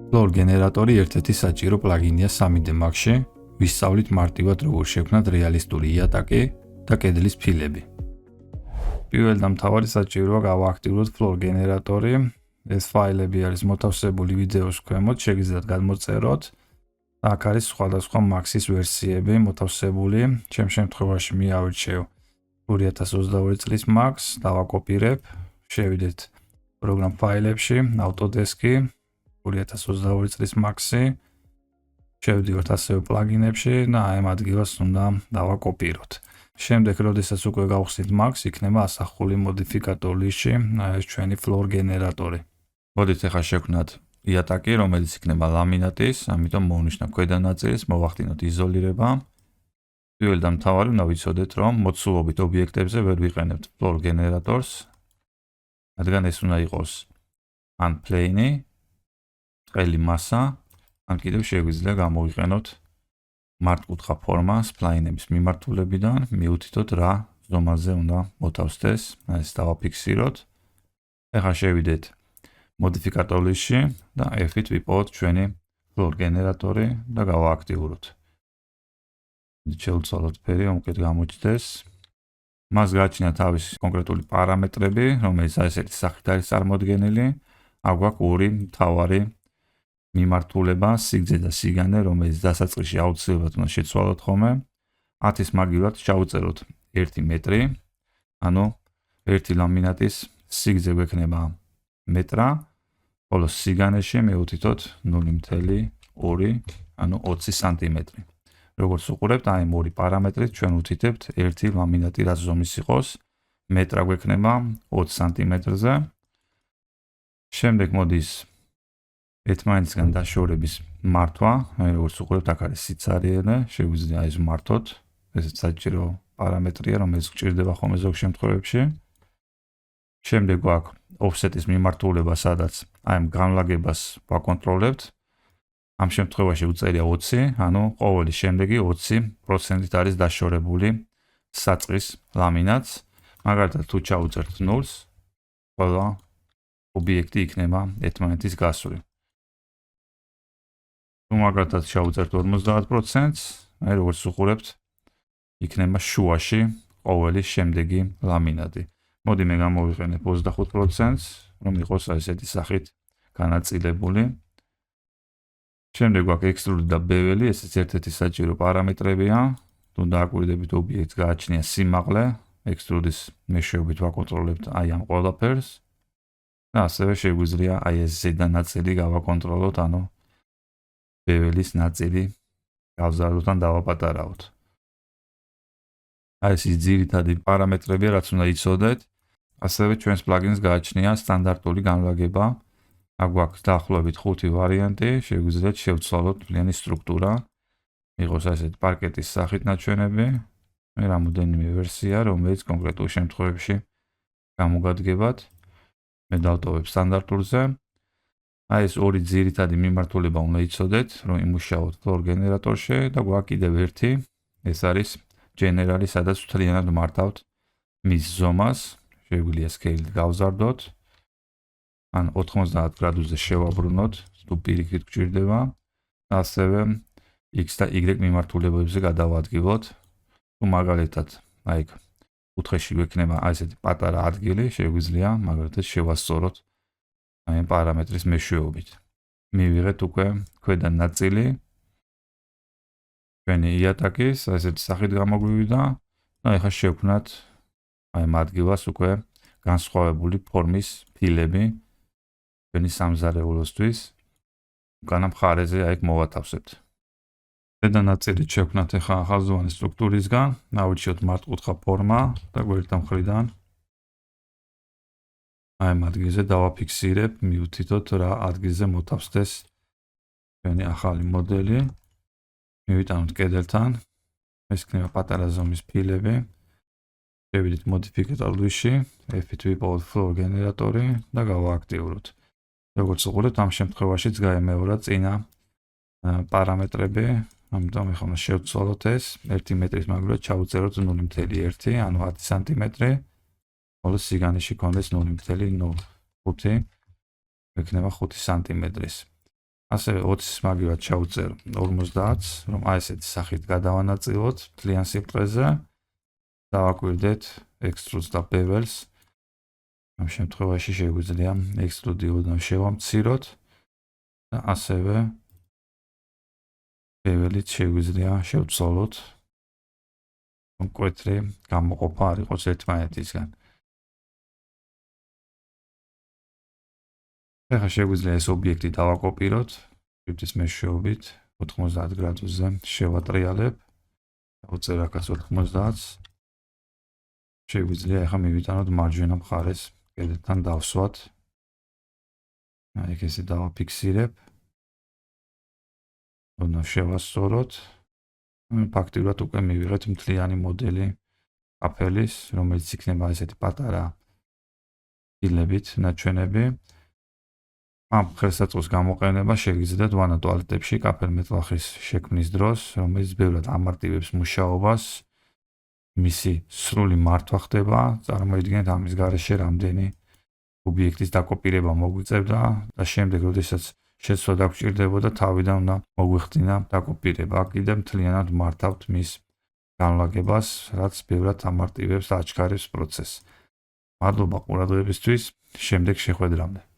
Floor generator-ი ერთ-ერთი საჭირო პლაგინია 3D Max-ში, ვისწავლით მარტივად როგორ შევქმნათ რეალისტური იატაკი და კედლის ფილები. პირველ და მთავარი საჭიროა გავააქტიუროთ Floor generator-ი. ეს ფაილები არის მოთავსებული ვიდეოს ქვემოთ, შეგიძლიათ გადმოწეროთ. აქ არის სხვადასხვა Max-ის ვერსიები მოთავსებული. ჩემ შემთხვევაში მე ავირჩევ 2022 წლის Max, დავაკოპირებ, შევიდეთ პროგრამ ფაილებში, Autodesk-ი 2022 წლის Max-ი, შევდივართ ასევე პლაგინებში და აი ამ ადგილას უნდა დავაკოპიროთ. შემდეგ, როდესაც უკვე გავხსნით Max, იქნება ასახული მოდიფიკატორ ლისტში ეს ჩვენი Floor generator-ი. მოდით ახლა შევქმნათ იატაკი, რომელიც იქნება ლამინატის, ამიტომ მოვნიშნავ ქვედა ნაწილს, მოვახდინოთ იზოლირება. პირველ და მთავარი უნდა ვიცოდეთ, რომ მოცულობით ობიექტებზე ვერ ვიყენებთ Floor generators, რადგან ეს უნდა იყოს ან plane-ი, ყელი მასა, ან კიდევ შეგვიძლია გამოვიყენოთ მართკუთხა ფორმა სპლაინების მიმართულებიდან, მიუთითოთ რა ზომაზე უნდა მოთავსდეს, ეს დავაფიქსიროთ. ახლა შევიდეთ მოდიფიკატორ ლისტში და F-ით ვიპოვოთ ჩვენი Floor generator-ი და გავააქტიუროთ. შევცვალოთ ფერი, რომ უკეთ გამოჩნდეს. მას გააჩნია თავისი კონკრეტული პარამეტრები, რომელიც ესეთი სახით არის წარმოდგენილი. აქ გვაქვს ორი მთავარი მიმართულება, სიგრძე და სიგანე, რომელიც დასაწყისში აუცილებლად უნდა შეცვალოთ ხოლმე. 10-ის მაგივრად ჩავუწეროთ 1 მეტრი, ანუ ერთი ლამინატის სიგრძე გვექნება მეტრა, ხოლო სიგანეში მიუთითოთ 0.2, ანუ 20 სანტიმეტრი. როგორც უყურებთ, აი ამ ორი პარამეტრით ჩვენ უთითებთ ერთი ლამინატი რაც ზომის იყოს, მეტრა გვექნება 20 სანტიმეტრზე. შემდეგ მოდის ერთმანეთისგან დაშორების მართვა, აი როგორც უყურებთ, აქ არის სიცარიელე, შეგვიძლია ეს მართოთ, ესეც საჭირო პარამეტრია, რომელიც გვჭირდება ხოლმე ზოგ შემთხვევებში. შემდეგ გვაქვს offset-ის მიმართულება, სადაც აი ამ განლაგებას ვაკონტროლებთ. ამ შემთხვევაში უწერია 20, ანუ ყოველი შემდეგი 20%-ით არის დაშორებული საწყის ლამინატს. მაგალითად, თუ ჩავუწერთ 0-ს, ყველა ობიექტი იქნება ერთმანეთის გასული. თუ მაგალითად ჩავუწერთ 50%-ს, აი როგორც უყურებთ, იქნება შუაში ყოველი შემდეგი ლამინატი. მოდი მე გამოვიყენებ 25%-ს, რომ იყოს ესეთი სახით განაწილებული. შემდეგ გვაქვს extrude და bevel, ესეც ერთ-ერთი საჭირო პარამეტრებია. თუ დააკვირდებით ობიექტს გააჩნია სიმაღლე, extrude-ის მეშვეობით ვაკონტროლებთ აი ამ ყველაფერს. და ასევე შეგვიძლია აი ეს ზედა ნაწილი გავაკონტროლოთ, ანუ bevel-ის ნაწილი გავზარდოთ ან დავაპატარავოთ. აი ეს ძირითადი პარამეტრებია, რაც უნდა იცოდეთ. ასევე ჩვენს პლაგინს გააჩნია სტანდარტული განლაგება. აქ გვაქვს დაახლოებით 5 ვარიანტი, შეგვიძლიათ შევცვალოთ მთლიანი სტრუქტურა. იყოს ასეთ პარკეტის სახით ნაჩვენები, მე რამოდენიმე ვერსია, რომელიც კონკრეტულ შემთხვევებში გამოგადგებათ. მე დავტოვებ სტანდარტულზე. აი ეს ორი ძირითადი მიმართულება უნდა იცოდეთ, რომ იმუშაოთ Floor generator-ში და გვაქვს კიდევ ერთი, ეს არის general-ი, სადაც მთლიანად მართავთ მის ზომას, შეგვიძლია scale-ით გავზარდოთ. ან 90 გრადუსზე შევაბრუნოთ, თუ პირიქით გვჭირდება. ასევე X და Y მიმართულებებზე გადავადგილოთ. თუ მაგალითად, აი კუთხეში გვექნება აი ესეთი პატარა ადგილი, შეგვიძლია მაგალითად შევასწოროთ აი ამ პარამეტრის მეშვეობით. მივიღეთ უკვე ქვედა ნაწილი. ჩვენი იატაკის ესეთი სახით გამოგვივიდა და ეხლა შევქმნათ აი ამ ადგილას უკვე განსხვავებული ფორმის ფილები. ჩვენი სამზარეულოსთვის უკანა მხარეზე აი მოვათავსებთ. ზედა ნაწილი შევქმნათ ახლა ახალზოვანი სტრუქტურისგან, ავირჩიოთ მართკუთხა ფორმა და გვერდთა მხრიდან აი ამ ადგილზე დავაფიქსირებ, მიუთითოთ რა ადგილზე მოთავსდეს ჩვენი ახალი მოდელი. მივიტანოთ კედელთან, ეს იქნება პატარა ზომის ფილები. შევიდეთ მოდიფიკატორ ლისტში, F-ით ვიპოვოთ Floor generator-ი და გავააქტიუროთ. როგორც უყურებთ, ამ შემთხვევაშიც გაემეორა წინა პარამეტრები, ამიტომ ახლა უნდა შევცვალოთ ეს 1 მეტრის მაგივრად ჩავუწეროთ 0.1, ანუ 10 სანტიმეტრი, ხოლო სიგანეში კონდეს 0.05, ექნება 5 სანტიმეტრის. ასევე 20-ის მაგივრად ჩავწერ 50-ს, რომ აი ესეთი სახით გადავანაწილოთ მთლიან სიბრტყეზე. დავაკვირდეთ extrude და bevel-ს. ამ შემთხვევაში შეგვიძლია extrude-ოდან შევამციროთ და ასევე bevel-ით შეგვიძლია შევცვალოთ, რომ მკვეთრი გამოყოფა არ იყოს ერთმანეთისგან. ახლა შეგვიძლია ეს ობიექტი დავაკოპიროთ, შრიფტის მეშვეობით 90 გრადუსზე შევატრიალებ. დავწერთ აქაც 90-ს. შეგვიძლია ახლა მივიტანოთ მარჯვენა მხარეს, კედელთან დავსვათ. აქ ესე დავაფიქსირებ. უნდა შევასწოროთ. ფაქტიურად უკვე მივიღეთ მთლიანი მოდელი კაფელის, რომელიც იქნება ესეთი პატარა ფილებით ნაჩვენები. ამ ხელსაწყოს გამოყენება შეგიძლიათ ვანა ტუალეტებში კაფელ-მეტლახის შექმნის დროს, რომელიც ბევრად ამარტივებს მუშაობას. მისი სრული მართვა ხდება, წარმოიდგინეთ ამის გარეშე რამდენი ობიექტის დაკოპირება მოგვიწევდა და შემდეგ, როდესაც შეცვლა დაგჭირდებოდა, თავიდან უნდა მოგვიხდინა დაკოპირება. აქ კიდევ მთლიანად მართავთ მის განლაგებას, რაც ბევრად ამარტივებს და აჩქარებს პროცესს. მადლობა ყურადღებისთვის, შემდეგ შეხვედრამდე.